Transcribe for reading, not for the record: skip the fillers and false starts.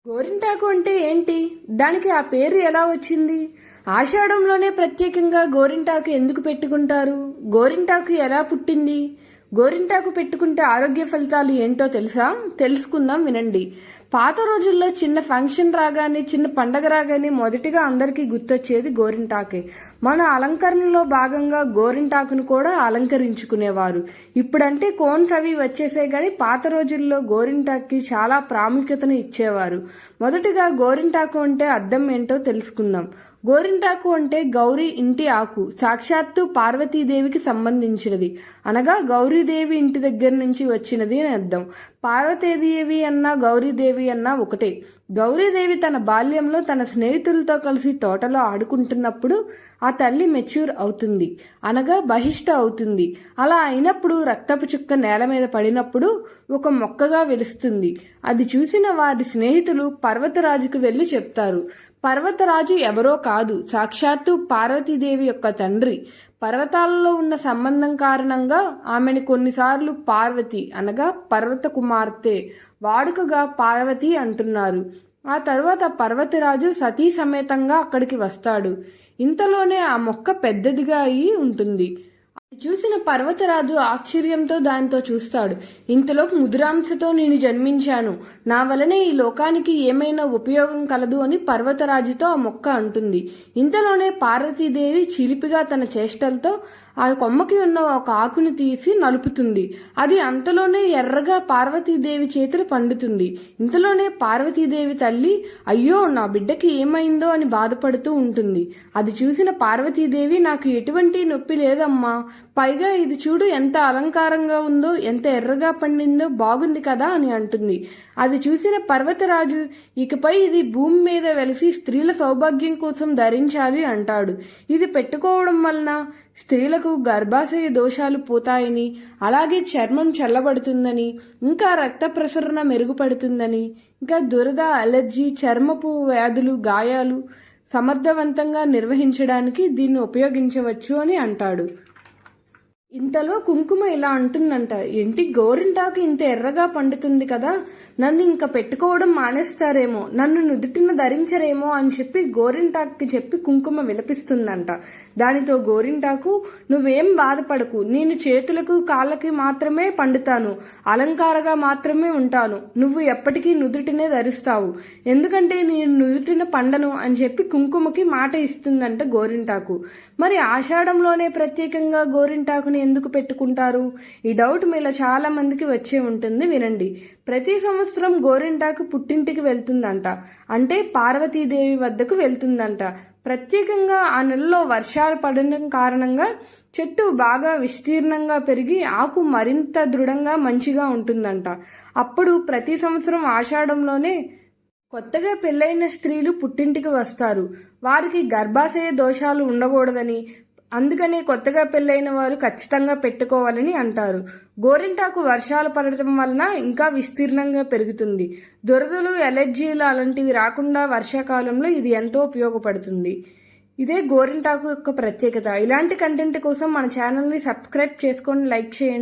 గోరింటాకు అంటే ఏంటి? దానికి ఆ పేరు ఎలా వచ్చింది? ఆషాఢంలోనే ప్రత్యేకంగా గోరింటాకు ఎందుకు పెట్టుకుంటారు? గోరింటాకు ఎలా పుట్టింది? గోరింటాకు పెట్టుకుంటే ఆరోగ్య ఫలితాలు ఏంటో తెలుసా? తెలుసుకుందాం, వినండి. పాత రోజుల్లో చిన్న ఫంక్షన్ రాగానే, చిన్న పండగ రాగానే మొదటిగా అందరికీ గుర్తొచ్చేది గోరింటాకే. మన అలంకరణలో భాగంగా గోరింటాకును కూడా అలంకరించుకునేవారు. ఇప్పుడంటే కోన్స్ అవి వచ్చేసే గాని పాత రోజుల్లో గోరింటాకుకి చాలా ప్రాముఖ్యతను ఇచ్చేవారు. మొదటిగా గోరింటాకు అంటే అర్థం ఏంటో తెలుసుకుందాం. గోరింటాకు అంటే గౌరీ ఇంటి ఆకు, సాక్షాత్తు పార్వతీదేవికి సంబంధించినది. అనగా గౌరీదేవి ఇంటి దగ్గర నుంచి వచ్చినది అని అర్థం. పార్వతీదేవి అన్నా గౌరీదేవి అన్నా ఒకటే. గౌరీదేవి తన బాల్యంలో తన స్నేహితులతో కలిసి తోటలో ఆడుకుంటున్నప్పుడు ఆ తల్లి మెచ్యూర్ అవుతుంది, అనగా బహిష్ట అవుతుంది. అలా అయినప్పుడు రక్తపు చుక్క నేల మీద పడినప్పుడు ఒక మొక్కగా వెలుస్తుంది. అది చూసిన వారి స్నేహితులు పర్వతరాజుకు వెళ్లి చెప్తారు. పర్వతరాజు ఎవరో కాదు, సాక్షాత్తు పార్వతీదేవి యొక్క తండ్రి. పర్వతాలలో ఉన్న సంబంధం కారణంగా ఆమెను కొన్నిసార్లు పార్వతి అనగా పర్వత కుమార్తె వాడుకగా పార్వతి అంటున్నారు. ఆ తరువాత పర్వతరాజు సతీ సమేతంగా అక్కడికి వస్తాడు. ఇంతలోనే ఆ మొక్క పెద్దదిగా అయి ఉంటుంది. చూసిన పర్వతరాజు ఆశ్చర్యంతో దానితో చూస్తాడు. ఇంతలోపు ముదురాంశతో నేను జన్మించాను, నా వలనే ఈ లోకానికి ఏమైనా ఉపయోగం కలదు అని పర్వతరాజుతో ఆ మొక్క అంటుంది. ఇంతలోనే పార్వతీదేవి చిలిపిగా తన చేష్టలతో ఆ కొమ్మకి ఉన్న ఒక ఆకుని తీసి నలుపుతుంది. అది అంతలోనే ఎర్రగా పార్వతీదేవి చేతులు పండుతుంది. ఇంతలోనే పార్వతీదేవి తల్లి అయ్యో నా బిడ్డకి ఏమైందో అని బాధపడుతూ ఉంటుంది. అది చూసిన పార్వతీదేవి నాకు ఎటువంటి నొప్పి లేదమ్మా, పైగా ఇది చూడు ఎంత అలంకారంగా ఉందో, ఎంత ఎర్రగా పండిందో, బాగుంది కదా అని అంటుంది. అది చూసిన పర్వతరాజు ఇకపై ఇది భూమి మీద వెలిసి స్త్రీల సౌభాగ్యం కోసం ధరించాలి అంటాడు. ఇది పెట్టుకోవడం వలన స్త్రీలకు గర్భాశయ దోషాలు పోతాయని, అలాగే చర్మం చల్లబడుతుందని, ఇంకా రక్త ప్రసరణ మెరుగుపడుతుందని, ఇంకా దురద, అలర్జీ, చర్మపు వ్యాధులు, గాయాలు సమర్థవంతంగా నిర్వహించడానికి దీన్ని ఉపయోగించవచ్చు అని అంటాడు. ఇంతలో కుంకుమ ఇలా అంటుందంట, ఏంటి గోరింటాకు ఇంత ఎర్రగా పండుతుంది కదా, నన్ను ఇంకా పెట్టుకోవడం మానేస్తారేమో, నన్ను నుదుటిన ధరించరేమో అని చెప్పి గోరింటాకుకి చెప్పి కుంకుమ విలపిస్తుందంట. దానితో గోరింటాకు నువ్వేం బాధపడకు, నేను చేతులకు కాళ్ళకి మాత్రమే పండుతాను, అలంకారగా మాత్రమే ఉంటాను, నువ్వు ఎప్పటికీ నుదుటినే ధరిస్తావు, ఎందుకంటే నేను నుదుటిన పండను అని చెప్పి కుంకుమకి మాట ఇస్తుందంట గోరింటాకు. మరి ఆషాఢంలోనే ప్రత్యేకంగా గోరింటాకుని ఎందుకు పెట్టుకుంటారు? ఈ డౌట్ మీలో చాలా మందికి వచ్చే ఉంటుంది, వినండి. ప్రతి సంవత్సరం గోరింటాకు పుట్టింటికి వెళ్తుందంట, అంటే పార్వతీదేవి వద్దకు వెళ్తుందంట. ప్రత్యేకంగా ఆ నెలలో వర్షాలు పడడం కారణంగా చెట్టు బాగా విస్తీర్ణంగా పెరిగి ఆకు మరింత దృఢంగా మంచిగా ఉంటుందంట. అప్పుడు ప్రతి సంవత్సరం ఆషాఢంలోనే కొత్తగా పెళ్లైన స్త్రీలు పుట్టింటికి వస్తారు. వారికి గర్భాశయ దోషాలు ఉండకూడదని, అందుకనే కొత్తగా పెళ్లైన వారు ఖచ్చితంగా పెట్టుకోవాలని అంటారు. గోరింటాకు వర్షాలు పడటం వలన ఇంకా విస్తీర్ణంగా పెరుగుతుంది. దురదలు, ఎలర్జీలు అలాంటివి రాకుండా వర్షాకాలంలో ఇది ఎంతో ఉపయోగపడుతుంది. ఇదే గోరింటాకు యొక్క ప్రత్యేకత. ఇలాంటి కంటెంట్ కోసం మన ఛానల్ని సబ్స్క్రైబ్ చేసుకొని లైక్ చేయండి.